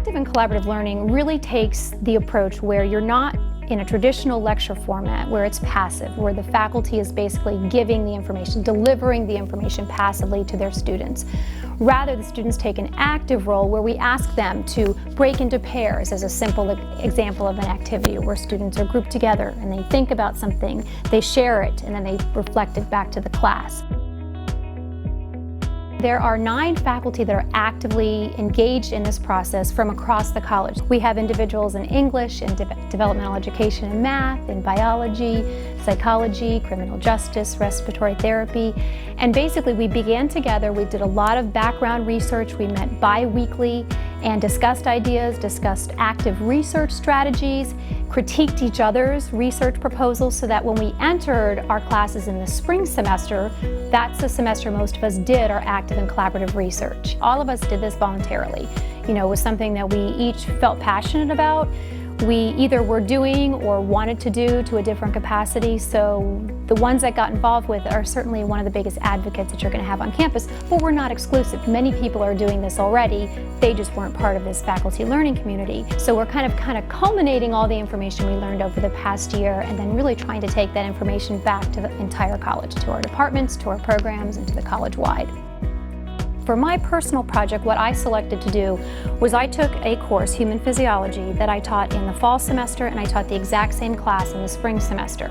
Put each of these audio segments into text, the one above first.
Active and collaborative learning really takes the approach where you're not in a traditional lecture format where it's passive, where the faculty is basically giving the information, delivering the information passively to their students. Rather, the students take an active role where we ask them to break into pairs as a simple example of an activity where students are grouped together and they think about something, they share it, and then they reflect it back to the class. There are 9 faculty that are actively engaged in this process from across the college. We have individuals in English, in developmental education and math, in biology, psychology, criminal justice, respiratory therapy. And basically we began together, we did a lot of background research, we met bi-weekly and discussed ideas, discussed active research strategies, critiqued each other's research proposals so that when we entered our classes in the spring semester, that's the semester most of us did our active and collaborative research. All of us did this voluntarily. You know, it was something that we each felt passionate about. We either were doing or wanted to do to a different capacity, so the ones that got involved with are certainly one of the biggest advocates that you're going to have on campus, but we're not exclusive. Many people are doing this already, they just weren't part of this faculty learning community. So we're kind of culminating all the information we learned over the past year and then really trying to take that information back to the entire college, to our departments, to our programs, and to the college-wide. For my personal project, what I selected to do was I took a course, Human Physiology, that I taught in the fall semester, and I taught the exact same class in the spring semester.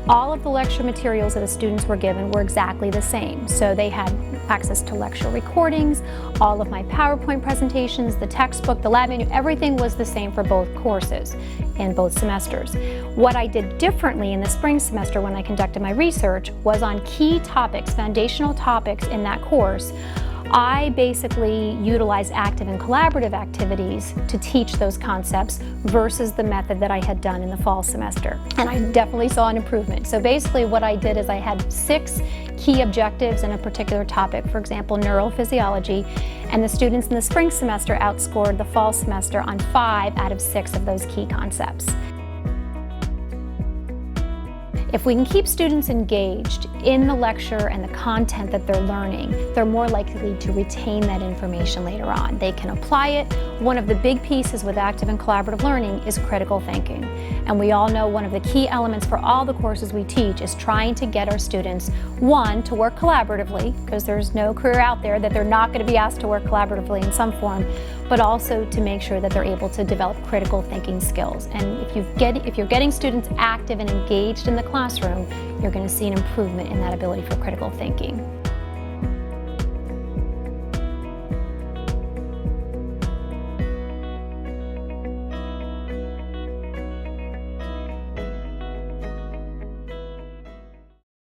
All of the lecture materials that the students were given were exactly the same. So they had access to lecture recordings, all of my PowerPoint presentations, the textbook, the lab menu, everything was the same for both courses in both semesters. What I did differently in the spring semester when I conducted my research was on key topics, foundational topics in that course. I basically utilized active and collaborative activities to teach those concepts versus the method that I had done in the fall semester. And I definitely saw an improvement. So basically what I did is I had 6 key objectives in a particular topic, for example, neurophysiology, and the students in the spring semester outscored the fall semester on 5 out of 6 of those key concepts. If we can keep students engaged in the lecture and the content that they're learning, they're more likely to retain that information later on. They can apply it. One of the big pieces with active and collaborative learning is critical thinking. And we all know one of the key elements for all the courses we teach is trying to get our students, one, to work collaboratively, because there's no career out there that they're not going to be asked to work collaboratively in some form, but also to make sure that they're able to develop critical thinking skills. And if you're getting students active and engaged in the classroom, you're going to see an improvement in that ability for critical thinking.